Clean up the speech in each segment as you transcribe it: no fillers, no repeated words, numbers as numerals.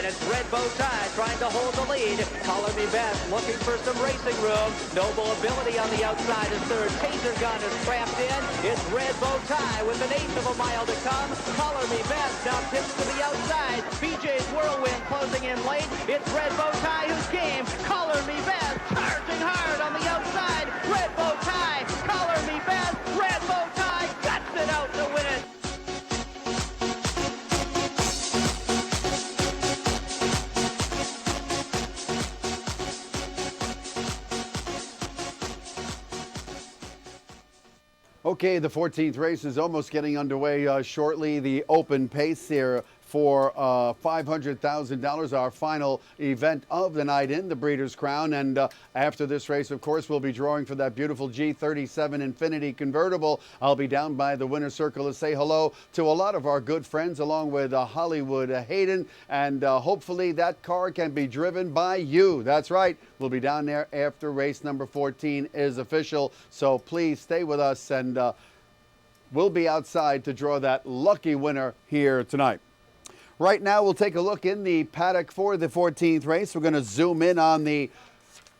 and it's Red Bow Tie trying to hold the lead. Color Me Best looking for some racing room. Noble Ability on the outside is third. Taser Gun is trapped in. It's Red Bow Tie with an eighth of a mile to come. Color Me Best now tips to the outside. BJ's Whirlwind closing in late. It's Red Bow Tie who's game. Color Me Best charging hard on the outside. Red Bow Tie, Color Me Best. Red Bow Tie guts it out to win it. Okay, the 14th race is almost getting underway shortly. The open pace here for $500,000, our final event of the night in the Breeders' Crown. And after this race, of course, we'll be drawing for that beautiful G37 Infinity convertible. I'll be down by the winner's circle to say hello to a lot of our good friends, along with Hollywood Hayden. And hopefully that car can be driven by you. That's right. We'll be down there after race number 14 is official. So please stay with us, and we'll be outside to draw that lucky winner here tonight. Right now, we'll take a look in the paddock for the 14th race. We're going to zoom in on the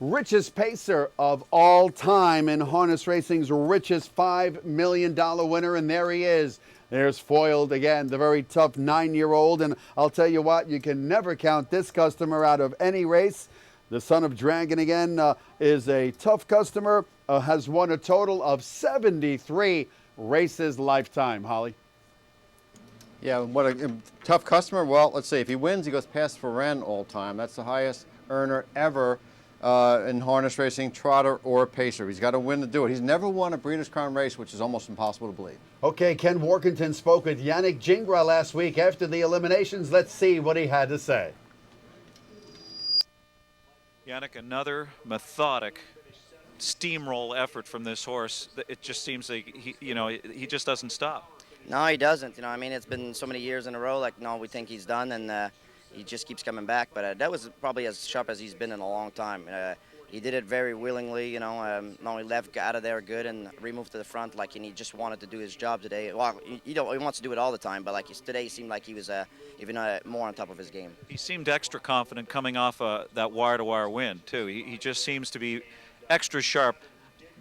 richest pacer of all time in harness racing's richest $5 million winner, and there he is. There's Foiled again, the very tough 9-year-old, and I'll tell you what, you can never count this customer out of any race. The Son of Dragon again is a tough customer, has won a total of 73 races lifetime, Holly. Yeah, what a tough customer. Well, let's see. If he wins, he goes past Ferren all time. That's the highest earner ever in harness racing, trotter or pacer. He's got to win to do it. He's never won a Breeders' Crown race, which is almost impossible to believe. Okay, Ken Workington spoke with Yannick Gingras last week after the eliminations. Let's see what he had to say. Yannick, another methodic steamroll effort from this horse. It just seems like he just doesn't stop. No, he doesn't. I mean, it's been so many years in a row. Like, no, we think he's done, and he just keeps coming back. But that was probably as sharp as he's been in a long time. He did it very willingly. Not only left out of there good and removed to the front, and he just wanted to do his job today. Well, he wants to do it all the time, but today, he seemed like he was even more on top of his game. He seemed extra confident coming off that wire-to-wire win too. He just seems to be extra sharp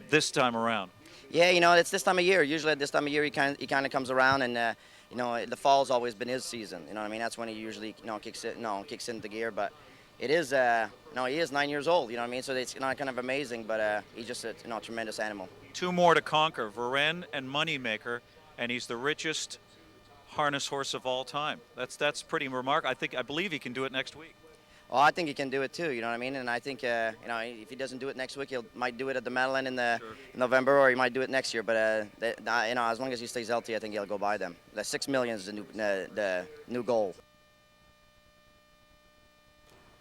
this time around. Yeah, it's this time of year. Usually at this time of year, he kind of comes around, and the fall's always been his season. You know what I mean? That's when he usually kicks into gear. But it is he is 9 years old. You know what I mean? So it's kind of amazing. But he's just a tremendous animal. Two more to conquer: Varenne and Moneymaker, and he's the richest harness horse of all time. That's pretty remarkable. I believe he can do it next week. Well, I think he can do it too, you know what I mean? And I think, if he doesn't do it next week, he might do it at the Madeleine in November, or he might do it next year. But, as long as he stays healthy, I think he'll go by them. The $6 million is the new goal.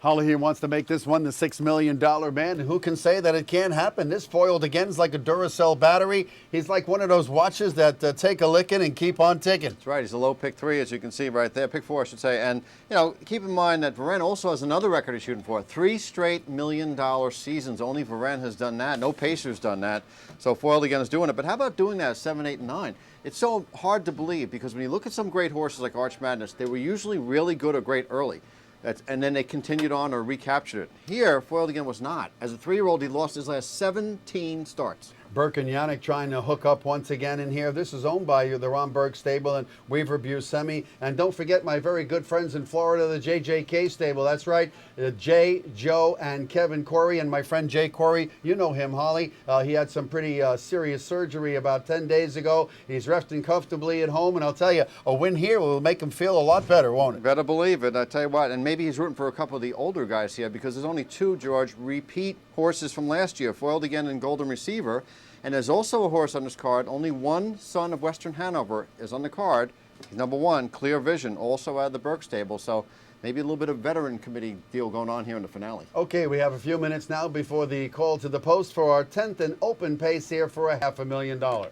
Holly here wants to make this one the $6 million man. Who can say that it can't happen? This Foiled again is like a Duracell battery. He's like one of those watches that take a licking and keep on ticking. That's right. He's a low pick 3, as you can see right there. Pick 4, I should say. And, keep in mind that Varenne also has another record he's shooting for. 3 straight $1 million seasons. Only Varenne has done that. No pacer's done that. So Foiled again is doing it. But how about doing that at 7, 8, and 9? It's so hard to believe, because when you look at some great horses like Arch Madness, they were usually really good or great early. And then they continued on or recaptured it. Here, Foiled again was not. As a 3-year-old, he lost his last 17 starts. Burke and Yannick trying to hook up once again in here. This is owned by the Ron Burke stable in Weaver Buscemi. And don't forget my very good friends in Florida, the JJK stable. That's right, Jay, Joe, and Kevin Corey. And my friend Jay Corey, you know him, Holly. He had some pretty serious surgery about 10 days ago. He's resting comfortably at home. And I'll tell you, a win here will make him feel a lot better, won't it? Better believe it. I tell you what, and maybe he's rooting for a couple of the older guys here, because there's only 2, George, repeat horses from last year, Foiled again and Golden Receiver. And there's also a horse on this card. Only one son of Western Hanover is on the card. He's number 1, Clear Vision, also out of the Burke stable. So maybe a little bit of veteran committee deal going on here in the finale. Okay, we have a few minutes now before the call to the post for our 10th and open pace here for $500,000.